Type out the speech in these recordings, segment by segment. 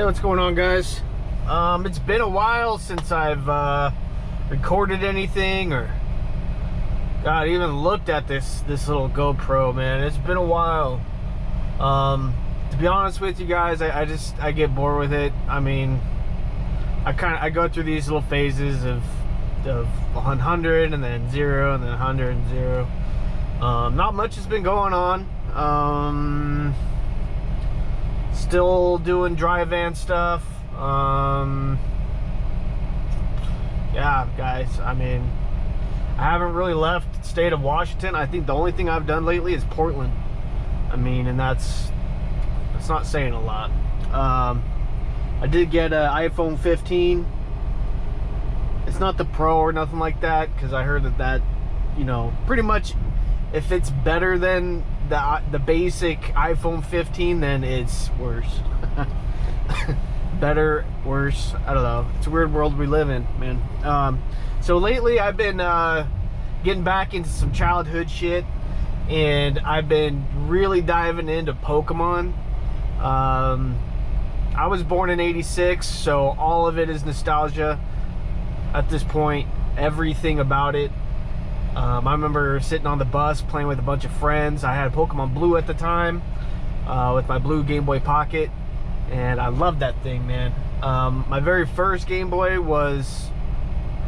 Hey, what's going on, guys? It's been a while since I've recorded anything or even looked at this little GoPro, man. It's been a while. To be honest with you guys, I get bored with it. I mean, I go through these little phases of 100 and then 0 and then 100 and 0. Not much has been going on. Still doing dry van stuff. Yeah, guys, I mean, I haven't really left the state of Washington. I think the only thing I've done lately is Portland. I mean, and that's not saying a lot. I did get an iPhone 15. It's not the Pro or nothing like that, because I heard that, you know, pretty much if it's better than the basic iPhone 15, then it's worse. Better, worse, I don't know. It's a weird world we live in, man. So lately I've been getting back into some childhood shit, and I've been really diving into Pokemon. I was born in '86, so all of it is nostalgia at this point. Everything about it. I remember sitting on the bus playing with a bunch of friends. I had Pokemon Blue at the time with my blue Game Boy Pocket, and I loved that thing, man. My very first Game Boy was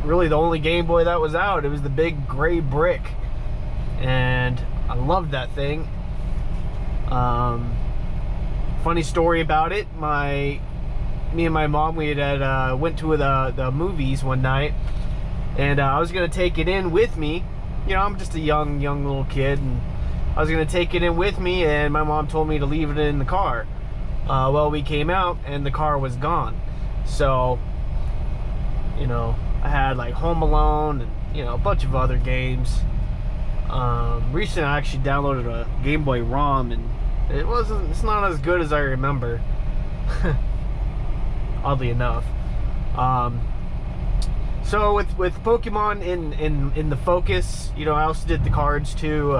really the only Game Boy that was out. It was the big gray brick, and I loved that thing. Funny story about it, me and my mom, we had went to the movies one night, and I was gonna take it in with me. You know, I'm just a young little kid, and I was gonna take it in with me, and my mom told me to leave it in the car. Well, we came out and the car was gone. So, you know, I had like Home Alone and, you know, a bunch of other games. Recently I actually downloaded a Game Boy ROM, and it's not as good as I remember. Oddly enough. So with Pokemon in the focus, you know, I also did the cards too.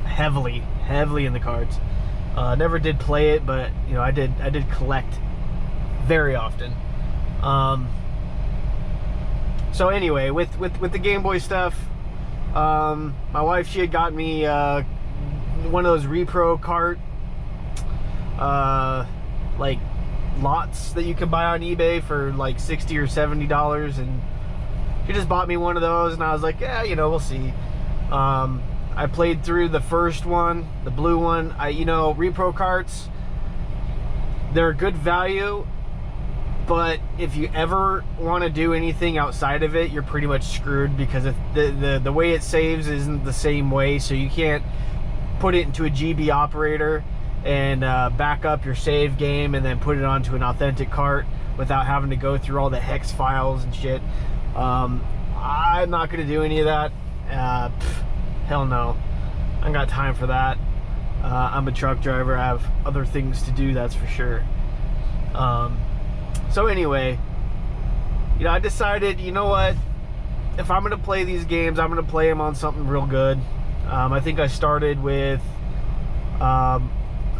Heavily in the cards. Never did play it, but you know, I did collect very often. So anyway, with the Game Boy stuff, my wife, she had got me one of those repro cart like lots that you can buy on eBay for like $60 or $70, and she just bought me one of those, and I was like, yeah, you know, we'll see. I played through the first one, the blue one. You know, repro carts, they're good value, but if you ever want to do anything outside of it, you're pretty much screwed, because if the way it saves isn't the same way, so you can't put it into a GB operator and back up your save game and then put it onto an authentic cart without having to go through all the hex files and shit. I'm not gonna do any of that. Hell no, I ain't got time for that. I'm a truck driver. I have other things to do, that's for sure. So anyway, you know, I decided, you know what, if I'm gonna play these games, I'm gonna play them on something real good. I think I started with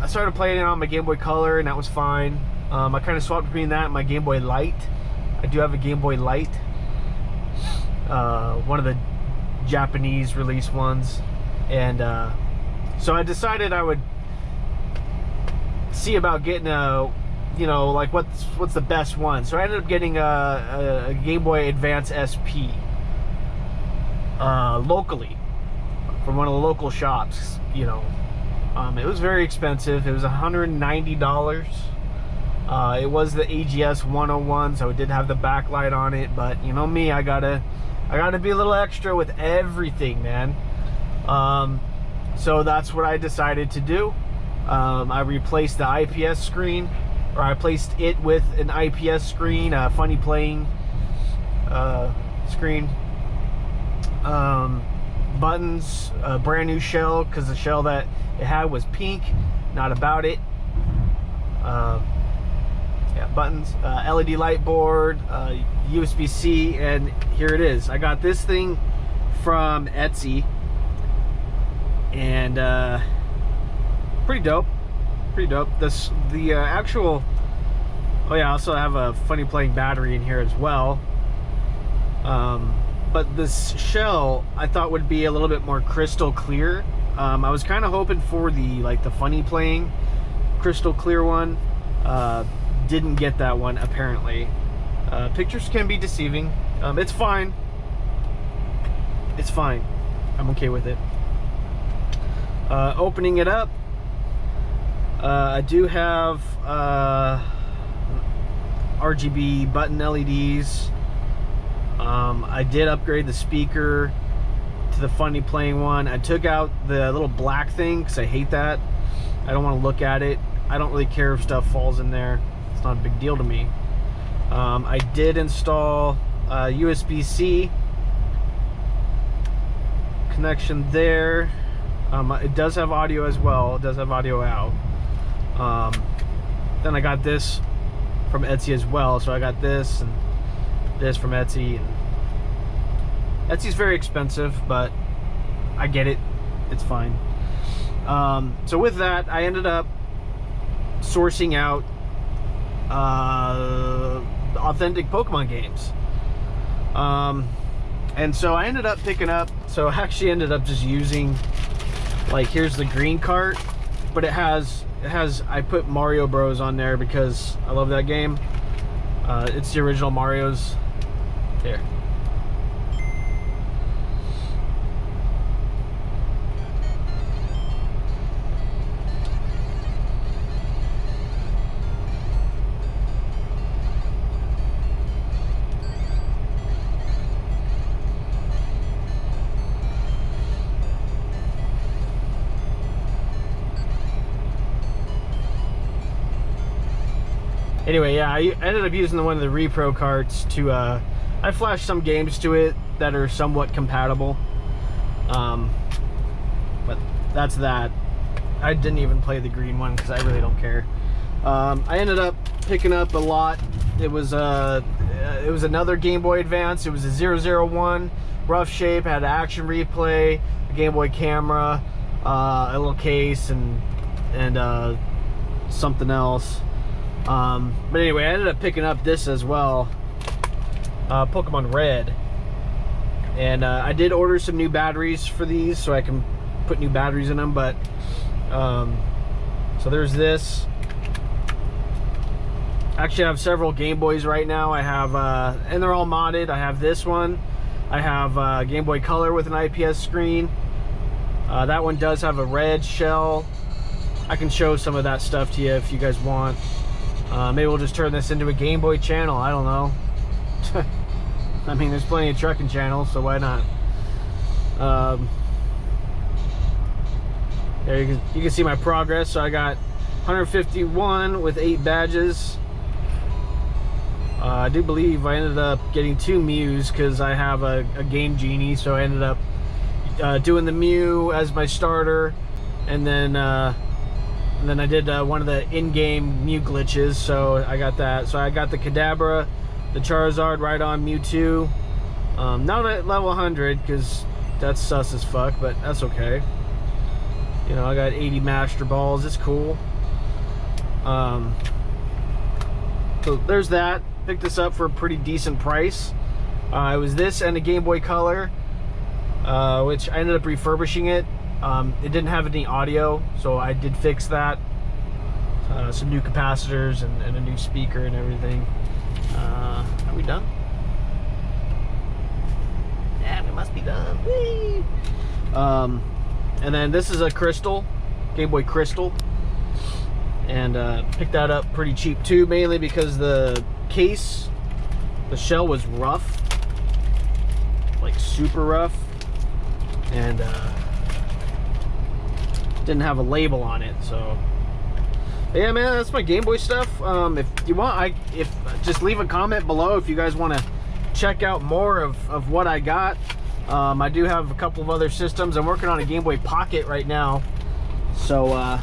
I started playing it on my Game Boy Color, and that was fine. I kind of swapped between that and my Game Boy Light. I do have a Game Boy Light, one of the Japanese release ones, and so I decided I would see about getting a, you know, like what's the best one. So I ended up getting a Game Boy Advance SP locally from one of the local shops, you know. It was very expensive. It was $190. It was the AGS 101, so it did have the backlight on it, but you know me, I gotta be a little extra with everything, man. So that's what I decided to do. I replaced the IPS screen, or I placed it with an IPS screen, a funny playing screen. Buttons, a brand new shell, because the shell that it had was pink, not about it. Yeah, buttons, LED light board, USB-C, and here it is. I got this thing from Etsy, and pretty dope. The actual Oh yeah, I also have a funny playing battery in here as well. But this shell I thought would be a little bit more crystal clear. I was kind of hoping for the funny playing crystal clear one. Didn't get that one apparently. Pictures can be deceiving. It's fine. It's fine. I'm okay with it. Opening it up, I do have RGB button LEDs. I did upgrade the speaker to the funny playing one. I took out the little black thing because I hate that. I don't want to look at it. I don't really care if stuff falls in there. It's not a big deal to me. I did install USB-C connection there. It does have audio as well. It does have audio out. Then I got this from Etsy as well. So I got this and this from Etsy. And Etsy's very expensive, but I get it. It's fine. So with that, I ended up sourcing out authentic Pokemon games. And so I ended up picking up, so I actually ended up just using, like, here's the green cart, but it has, I put Mario Bros on there because I love that game. It's the original Mario's. Here. Anyway, yeah, I ended up using one of the repro carts to, I flashed some games to it that are somewhat compatible. But that's that. I didn't even play the green one because I really don't care. I ended up picking up a lot. It was another Game Boy Advance. It was a 001, rough shape, had an action replay, a Game Boy camera, a little case, and something else. But anyway, I ended up picking up this as well, Pokemon Red, and I did order some new batteries for these so I can put new batteries in them. But so there's this. Actually, I have several Game Boys right now. I have and they're all modded. I have this one. I have Game Boy Color with an IPS screen. That one does have a red shell. I can show some of that stuff to you if you guys want. Maybe we'll just turn this into a Game Boy channel. I don't know. I mean, there's plenty of trucking channels, so why not? There you can see my progress. So I got 151 with 8 badges. I do believe I ended up getting 2 Mews because I have a Game Genie, so I ended up doing the Mew as my starter, and then I did one of the in-game Mew glitches, so I got that. So I got the Kadabra, the Charizard right on Mewtwo. Not at level 100 because that's sus as fuck, but that's okay. You know, I got 80 Master Balls. It's cool. So there's that. Picked this up for a pretty decent price. It was this and a Game Boy Color, which I ended up refurbishing it. It didn't have any audio, so I did fix that. Some new capacitors and a new speaker and everything. Are we done? Yeah, we must be done. Whee! And then this is a Crystal, Game Boy Crystal. And picked that up pretty cheap too, mainly because the case, the shell was rough, like super rough, and didn't have a label on it. So yeah, man, that's my Game Boy stuff. If you want, just leave a comment below if you guys want to check out more of what I got. I do have a couple of other systems. I'm working on a Game Boy Pocket right now, so I'm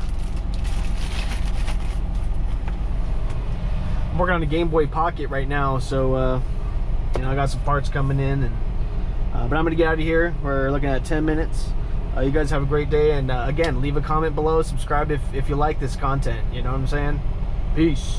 working on a Game Boy Pocket right now, so you know, I got some parts coming in, and but I'm gonna get out of here. We're looking at 10 minutes. You guys have a great day, and again, leave a comment below, subscribe if you like this content, you know what I'm saying? Peace.